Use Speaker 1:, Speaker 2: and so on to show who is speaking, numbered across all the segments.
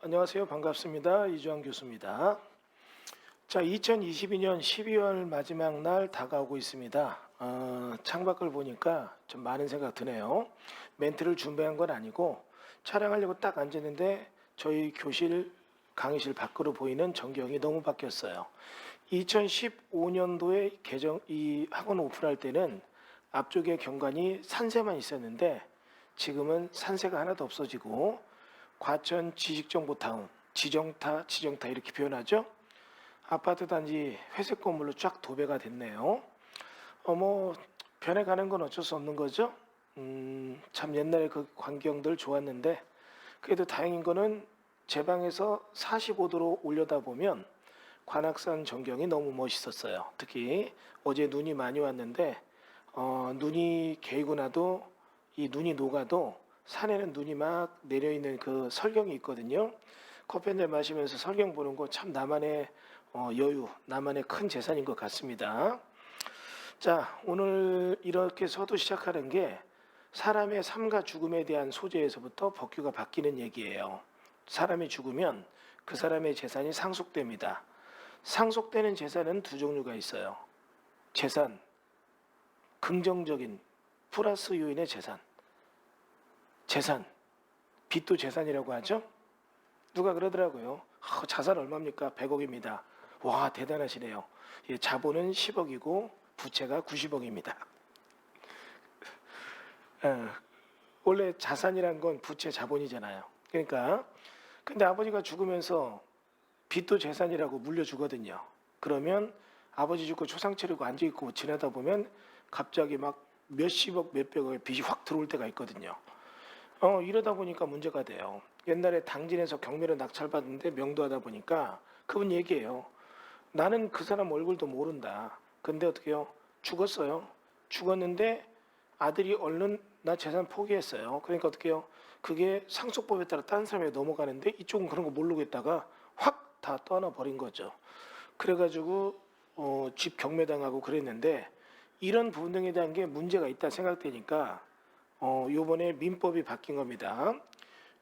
Speaker 1: 안녕하세요. 반갑습니다. 이주환 교수입니다. 2022년 12월 마지막 날 다가오고 있습니다. 창밖을 보니까 좀 많은 생각 드네요. 멘트를 준비한 건 아니고 촬영하려고 딱 앉았는데 저희 교실 강의실 밖으로 보이는 전경이 너무 바뀌었어요. 2015년도에 이 학원 오픈할 때는 앞쪽에 경관이 산세만 있었는데 지금은 산세가 하나도 없어지고 과천 지식정보타운, 지정타 이렇게 표현하죠. 아파트 단지 회색 건물로 쫙 도배가 됐네요. 변해가는 건 어쩔 수 없는 거죠. 참 옛날에 그 광경들 좋았는데 그래도 다행인 거는 제 방에서 45도로 올려다 보면 관악산 전경이 너무 멋있었어요. 특히 어제 눈이 많이 왔는데 눈이 개고 나도 이 눈이 녹아도 산에는 눈이 막 내려있는 그 설경이 있거든요. 커피 한잔 마시면서 설경 보는 거 참 나만의 여유, 나만의 큰 재산인 것 같습니다. 오늘 이렇게 서두 시작하는 게 사람의 삶과 죽음에 대한 소재에서부터 법규가 바뀌는 얘기예요. 사람이 죽으면 그 사람의 재산이 상속됩니다. 상속되는 재산은 두 종류가 있어요. 재산, 긍정적인 플러스 요인의 재산. 빚도 재산이라고 하죠. 누가 그러더라고요. 자산 얼마입니까? 100억입니다. 와, 대단하시네요. 자본은 10억이고 부채가 90억입니다. 원래 자산이란 건 부채 자본이잖아요. 그러니까 근데 아버지가 죽으면서 빚도 재산이라고 물려주거든요. 그러면 아버지 죽고 초상 차리고 앉아있고 지내다 보면 갑자기 막 몇십억 몇백억의 빚이 확 들어올 때가 있거든요. 이러다 보니까 문제가 돼요. 옛날에 당진에서 경매로 낙찰받는데 명도하다 보니까 그분 얘기해요. 나는 그 사람 얼굴도 모른다. 근데 어떻게 해요? 죽었어요. 죽었는데 아들이 얼른 나 재산 포기했어요. 그러니까 어떻게 해요? 그게 상속법에 따라 다른 사람에 넘어가는데 이쪽은 그런 거 모르고 있다가 확 다 떠나버린 거죠. 그래가지고 집 경매당하고 그랬는데 이런 부분 등에 대한 게 문제가 있다 생각되니까 요번에 민법이 바뀐 겁니다.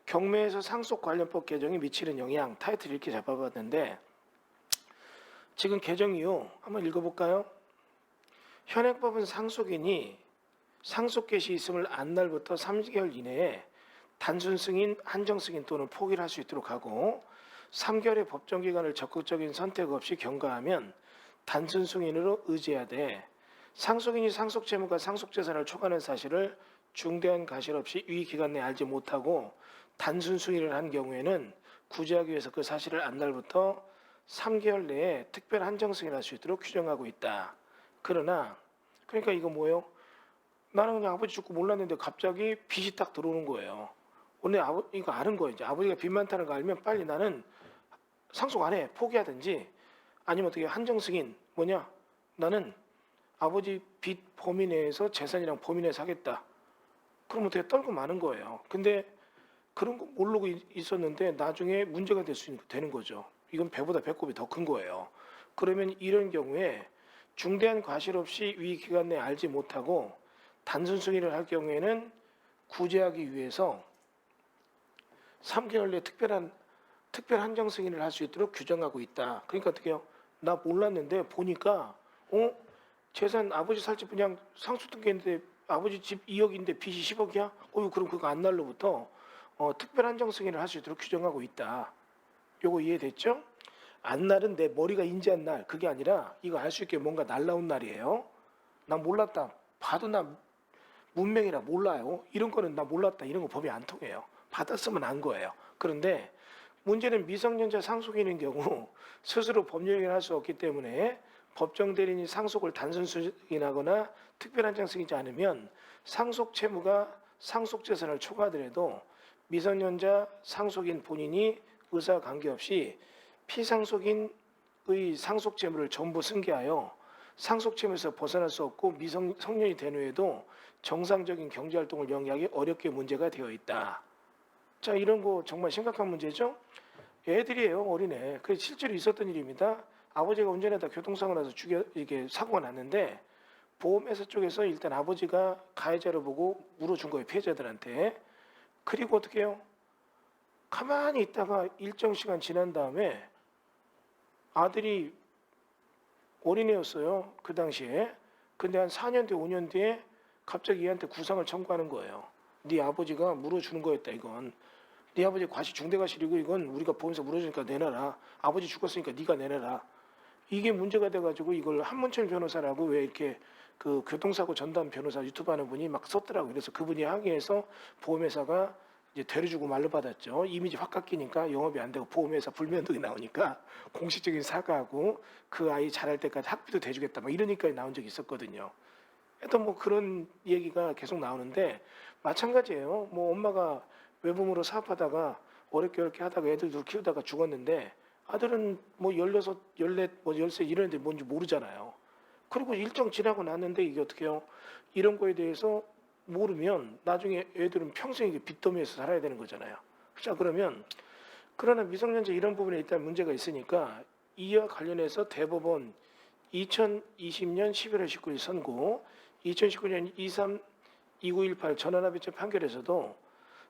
Speaker 1: 경매에서 상속관련법 개정이 미치는 영향 타이틀 이렇게 잡아봤는데 지금 개정 이후 한번 읽어볼까요? 현행법은 상속인이 상속 개시 있음을 안 날부터 3개월 이내에 단순 승인, 한정 승인 또는 포기를 할 수 있도록 하고 3개월의 법정 기간을 적극적인 선택 없이 경과하면 단순 승인으로 의제하되 상속인이 상속 채무가 상속 재산을 초과하는 사실을 중대한 가실 없이 위 기간 내에 알지 못하고 단순 승인을 한 경우에는 구제하기 위해서 그 사실을 안날부터 3개월 내에 특별 한정 승인할 수 있도록 규정하고 있다. 그러나 그러니까 이거 뭐예요? 나는 그냥 아버지 죽고 몰랐는데 갑자기 빚이 딱 들어오는 거예요. 원래 이거 아는 거예요. 이제 아버지가 빚 많다는 거 알면 빨리 나는 상속 안 해. 포기하든지 아니면 어떻게 한정 승인 뭐냐? 나는 아버지 빚 범위 내에서 재산이랑 범위 내에서 하겠다. 그러면 되게 떨고 마는 거예요. 근데 그런 거 모르고 있었는데 나중에 문제가 되는 거죠. 이건 배보다 배꼽이 더 큰 거예요. 그러면 이런 경우에 중대한 과실 없이 위 기간 내에 알지 못하고 단순 승인을 할 경우에는 구제하기 위해서 3개월 내에 특별 한정 승인을 할 수 있도록 규정하고 있다. 그러니까 어떻게 해요? 나 몰랐는데 보니까 재산 아버지 살집 그냥 상속 등기했는데 아버지 집 2억인데 빚이 10억이야? 그럼 그거 안 날로부터 특별 한정 승인을 할 수 있도록 규정하고 있다. 요거 이해됐죠? 안 날은 내 머리가 인지한 날 그게 아니라 이거 알 수 있게 뭔가 날라온 날이에요. 나 몰랐다. 봐도 나 문맹이라 몰라요. 이런 거는 나 몰랐다. 이런 거 법이 안 통해요. 받았으면 안 거예요. 그런데 문제는 미성년자 상속인인 경우 스스로 법률행위를 할 수 없기 때문에 법정 대리인이 상속을 단순 승인하거나 특별 한정 승인하지 않으면 상속 채무가 상속 재산을 초과하더라도 미성년자 상속인 본인이 의사와 관계없이 피상속인의 상속 채무를 전부 승계하여 상속 채무에서 벗어날 수 없고 미성년이 된 후에도 정상적인 경제활동을 영위하기 어렵게 문제가 되어 있다. 이런 거 정말 심각한 문제죠. 애들이에요, 어린애. 그게 실제로 있었던 일입니다. 아버지가 운전하다 교통사고 나서 이게 사고가 났는데 보험회사 쪽에서 일단 아버지가 가해자를 보고 물어준 거예요, 피해자들한테. 그리고 어떻게 해요? 가만히 있다가 일정 시간 지난 다음에 아들이 어린애였어요. 그 당시에. 근데 한 4년 뒤 5년 뒤에 갑자기 얘한테 구상을 청구하는 거예요. 네 아버지가 물어주는 거였다 이건. 네 아버지 과시 중대과실이고 이건 우리가 보험에서 물어주니까 내놔라. 아버지 죽었으니까 네가 내놔라. 이게 문제가 돼가지고 이걸 한문철 변호사라고 왜 이렇게 그 교통사고 전담 변호사 유튜브 하는 분이 막 썼더라고요. 그래서 그분이 항의해서 보험회사가 이제 되려주고 말로 받았죠. 이미지 확 깎이니까 영업이 안 되고 보험회사 불면등이 나오니까 공식적인 사과하고 그 아이 자랄 때까지 학비도 대주겠다 막 이러니까 나온 적이 있었거든요. 하여튼 뭐 그런 얘기가 계속 나오는데 마찬가지예요. 뭐 엄마가 외부모로 사업하다가 어렵게 하다가 애들도 키우다가 죽었는데 아들은 뭐 16, 14, 뭐 13 이런 애들 뭔지 모르잖아요. 그리고 일정 지나고 났는데 이게 어떻게 해요? 이런 거에 대해서 모르면 나중에 애들은 평생 이게 빚더미에서 살아야 되는 거잖아요. 자, 그러면 그러나 미성년자 이런 부분에 일단 문제가 있으니까 이와 관련해서 대법원 2020년 11월 19일 선고, 2019년 232918 전환합의체 판결에서도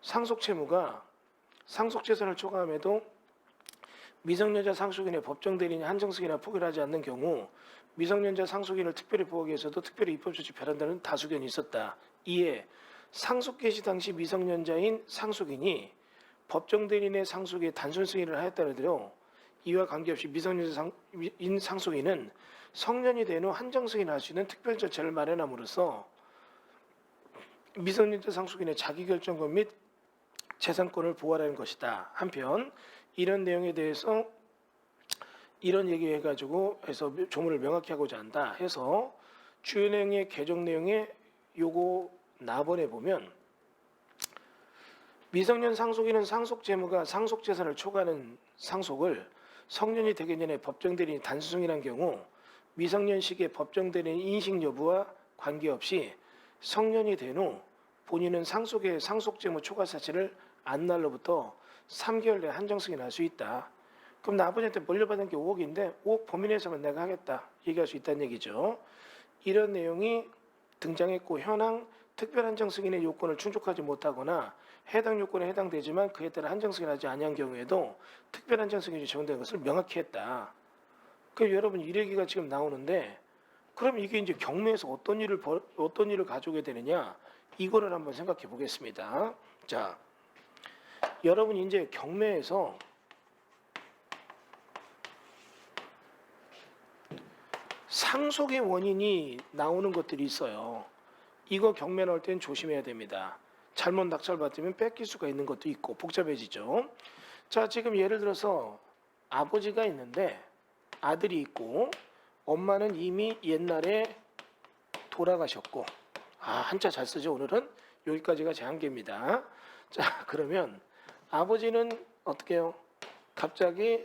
Speaker 1: 상속채무가 상속재산을 초과함에도 미성년자 상속인의 법정 대리인 한정승이나 포기를 하지 않는 경우 미성년자 상속인을 특별히 보호하기 위해서도 특별히 입법조치 별한다는 다수견이 있었다. 이에 상속 개시 당시 미성년자인 상속인이 법정 대리인의 상속에 단순 승인을 하였다더라도 이와 관계없이 미성년자인 상속인은 성년이 된 후 한정 승인할 수 있는 특별 절차를 마련함으로써 미성년자 상속인의 자기결정권 및 재산권을 보호하라는 것이다. 한편 이런 내용에 대해서 이런 얘기해가지고 해서 조문을 명확히 하고자 한다 해서 주요 내용의 개정 내용에 요거 나번에 보면 미성년 상속인은 상속재무가 상속재산을 초과하는 상속을 성년이 되기 전에 법정 대리인이 단수승인한 경우 미성년 시기의 법정 대리인 인식 여부와 관계없이 성년이 된 후 본인은 상속의 상속재무 초과 사실을 안 날로부터 3개월 내에 한정승인할 수 있다. 그럼 나 아버지한테 물려받은 게 5억인데 5억 범위 내에서만 내가 하겠다 얘기할 수 있다는 얘기죠. 이런 내용이 등장했고 현황 특별 한정승인의 요건을 충족하지 못하거나 해당 요건에 해당되지만 그에 따라 한정승인하지 아니한 경우에도 특별 한정승인이 적용되는 것을 명확히 했다. 그 여러분 이 얘기가 지금 나오는데 그럼 이게 이제 경매에서 어떤 일을 가져오게 되느냐 이거를 한번 생각해 보겠습니다. 자, 여러분 이제 경매에서 상속의 원인이 나오는 것들이 있어요. 이거 경매 나올 때는 조심해야 됩니다. 잘못 낙찰받으면 뺏길 수가 있는 것도 있고 복잡해지죠. 자, 지금 예를 들어서 아버지가 있는데 아들이 있고 엄마는 이미 옛날에 돌아가셨고 한자 잘 쓰죠. 오늘은 여기까지가 제 한계입니다. 자, 그러면 아버지는 어떻게 해요? 갑자기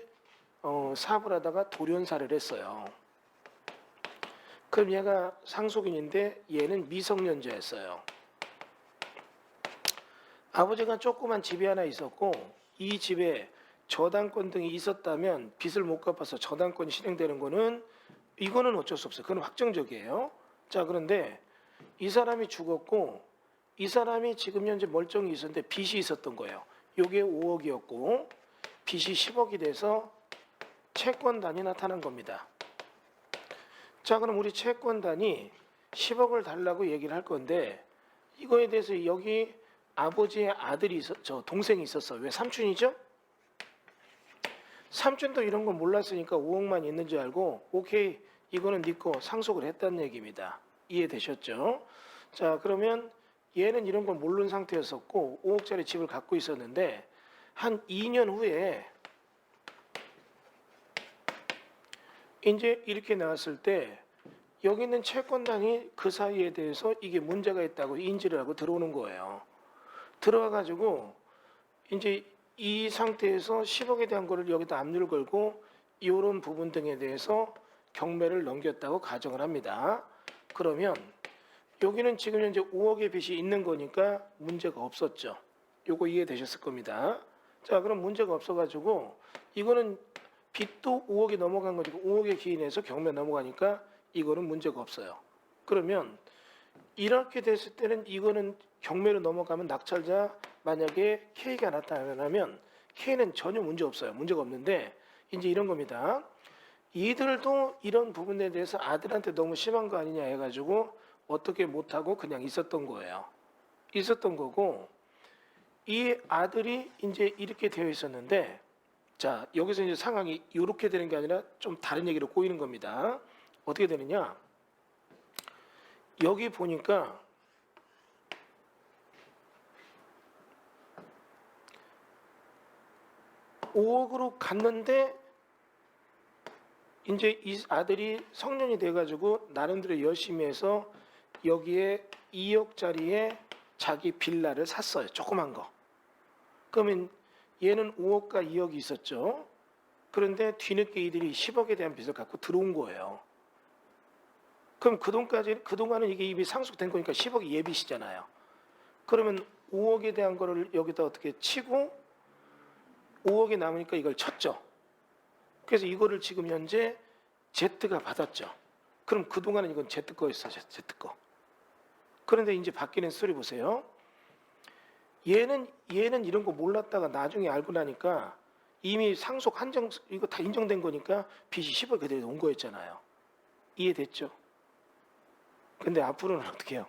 Speaker 1: 사업을 하다가 돌연사를 했어요. 그럼 얘가 상속인인데 얘는 미성년자였어요. 아버지가 조그만 집이 하나 있었고 이 집에 저당권 등이 있었다면 빚을 못 갚아서 저당권이 실행되는 거는 이거는 어쩔 수 없어요. 그건 확정적이에요. 자, 그런데 이 사람이 죽었고 이 사람이 지금 현재 멀쩡히 있었는데 빚이 있었던 거예요. 요게 5억이었고 빚이 10억이 돼서 채권단이 나타난 겁니다. 자, 그럼 우리 채권단이 10억을 달라고 얘기를 할 건데 이거에 대해서 여기 아버지의 아들이 동생이 있었어. 왜 삼촌이죠? 삼촌도 이런 건 몰랐으니까 5억만 있는 줄 알고 오케이 이거는 네 거 상속을 했다는 얘기입니다. 이해되셨죠? 자, 그러면 얘는 이런 걸 모르는 상태였었고 5억짜리 집을 갖고 있었는데 한 2년 후에 이제 이렇게 나왔을 때 여기 있는 채권단이 그 사이에 대해서 이게 문제가 있다고 인지를 하고 들어오는 거예요. 들어와 가지고 이제 이 상태에서 10억에 대한 거를 여기다 압류를 걸고 이런 부분 등에 대해서 경매를 넘겼다고 가정을 합니다. 그러면 여기는 지금 현재 5억의 빚이 있는 거니까 문제가 없었죠. 요거 이해되셨을 겁니다. 자, 그럼 문제가 없어가지고 이거는 빚도 5억이 넘어간 거니까 5억에 기인해서 경매 넘어가니까 이거는 문제가 없어요. 그러면 이렇게 됐을 때는 이거는 경매로 넘어가면 낙찰자 만약에 K가 나타나면 K는 전혀 문제 없어요. 문제가 없는데 이제 이런 겁니다. 이들도 이런 부분에 대해서 아들한테 너무 심한 거 아니냐 해가지고 어떻게 못하고 그냥 있었던 거예요. 있었던 거고, 이 아들이 이제 이렇게 되어 있었는데, 자, 여기서 이제 상황이 이렇게 되는 게 아니라 좀 다른 얘기로 꼬이는 겁니다. 어떻게 되느냐? 여기 보니까 (5억으로) 갔는데 이제 이 아들이 성년이 돼가지고 나름대로 열심히 해서 여기에 2억짜리에 자기 빌라를 샀어요. 조그만 거. 그러면 얘는 5억과 2억이 있었죠. 그런데 뒤늦게 이들이 10억에 대한 빚을 갖고 들어온 거예요. 그럼 그동안은 이게 이미 상속된 거니까 10억이 예빚이잖아요. 그러면 5억에 대한 거를 여기다 어떻게 치고 5억이 남으니까 이걸 쳤죠. 그래서 이거를 지금 현재 Z가 받았죠. 그럼 그동안은 이건 Z 거였어요. Z 거. 그런데 이제 바뀌는 스토리 보세요. 얘는 이런 거 몰랐다가 나중에 알고 나니까 이미 상속 한정 이거 다 인정된 거니까 빚이 10억 그대로 온 거였잖아요. 이해됐죠? 근데 앞으로는 어떻게 해요?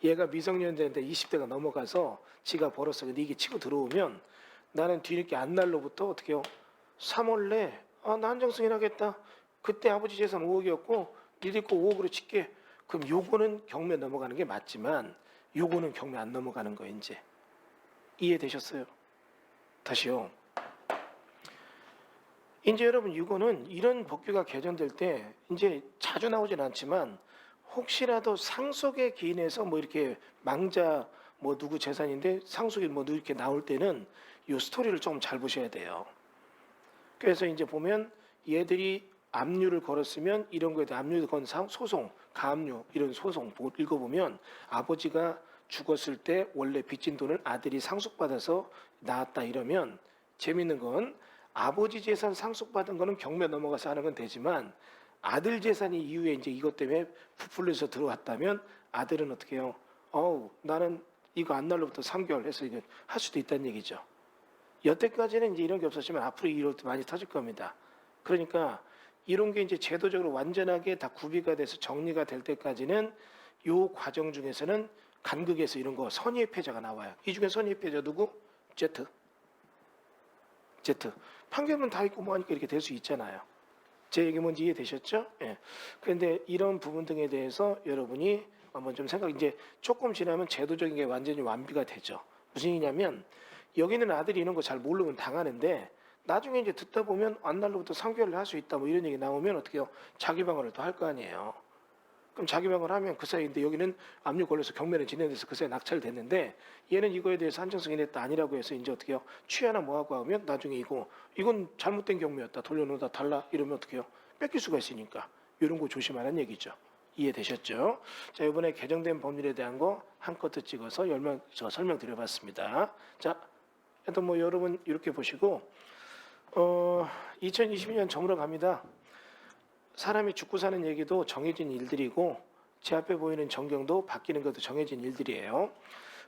Speaker 1: 얘가 미성년 되는데 20대가 넘어가서 지가 벌었어. 근데 이게 치고 들어오면 나는 뒤늦게 안 날로부터 어떻게 해요? 3월 내 나 한정승인 하겠다. 그때 아버지 재산 5억이었고 니들 거 5억으로 칠게. 그럼 요거는 경매 넘어가는 게 맞지만 요거는 경매 안 넘어가는 거예요. 이제 이해되셨어요? 다시요. 이제 여러분 이거는 이런 법규가 개정될 때 이제 자주 나오진 않지만 혹시라도 상속의 기인해서 뭐 이렇게 망자 뭐 누구 재산인데 상속이 뭐 이렇게 나올 때는 이 스토리를 좀 잘 보셔야 돼요. 그래서 이제 보면 얘들이 압류를 걸었으면 이런 거에 대한 압류 건 소송, 가압류 이런 소송 읽어보면 아버지가 죽었을 때 원래 빚진 돈을 아들이 상속받아서 나왔다 이러면 재밌는 건 아버지 재산 상속받은 거는 경매 넘어가서 하는 건 되지만 아들 재산이 이후에 이제 이것 때문에 부풀려서 들어왔다면 아들은 어떻게 해요? 나는 이거 안 날로부터 3개월 해서 이거 할 수도 있다는 얘기죠. 여태까지는 이제 이런 게 없었지만 앞으로 이럴 때 많이 터질 겁니다. 그러니까 이런 게 이제 제도적으로 완전하게 다 구비가 돼서 정리가 될 때까지는 요 과정 중에서는 간극에서 이런 거 선의의 패자가 나와요. 이 중에 선의의 패자 누구? Z. 판결문 다 있고 뭐 하니까 이렇게 될 수 있잖아요. 제 얘기 뭔지 이해되셨죠? 예. 그런데 이런 부분 등에 대해서 여러분이 한번 좀 이제 조금 지나면 제도적인 게 완전히 완비가 되죠. 무슨 얘기냐면 여기는 아들이 이런 거 잘 모르면 당하는데 나중에 이제 듣다 보면 안날로부터 3개월을 할 수 있다 뭐 이런 얘기 나오면 어떻게 해요? 자기 방어를 또 할 거 아니에요. 그럼 자기 방어를 하면 그 사이인데 여기는 압류 걸려서 경매는 진행돼서 그 사이에 낙찰됐는데 얘는 이거에 대해서 한정승인했다 아니라고 해서 이제 어떻게 해요? 취하나 뭐하고 하면 나중에 이건 잘못된 경매였다 돌려놓다 달라 이러면 어떻게 해요? 뺏길 수가 있으니까 이런 거 조심하라는 얘기죠. 이해되셨죠? 자, 이번에 개정된 법률에 대한 거 한껏 찍어서 설명드려봤습니다. 자, 일단 뭐 여러분 이렇게 보시고 2022년 저물어 갑니다. 사람이 죽고 사는 얘기도 정해진 일들이고 제 앞에 보이는 전경도 바뀌는 것도 정해진 일들이에요.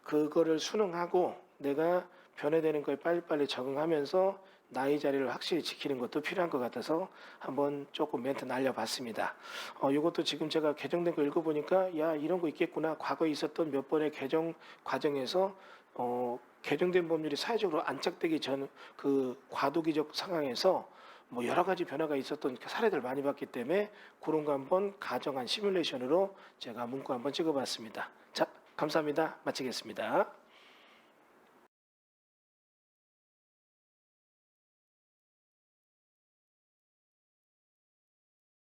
Speaker 1: 그거를 순응하고 내가 변해되는 거에 빨리빨리 적응하면서 나의 자리를 확실히 지키는 것도 필요한 것 같아서 한번 조금 멘트 날려봤습니다. 이것도 지금 제가 개정된 거 읽어보니까 야 이런 거 있겠구나. 과거에 있었던 몇 번의 개정 과정에서 개정된 법률이 사회적으로 안착되기 전 그 과도기적 상황에서 뭐 여러 가지 변화가 있었던 사례들 많이 봤기 때문에 그런 거 한번 가정한 시뮬레이션으로 제가 문구 한번 찍어봤습니다. 자, 감사합니다. 마치겠습니다.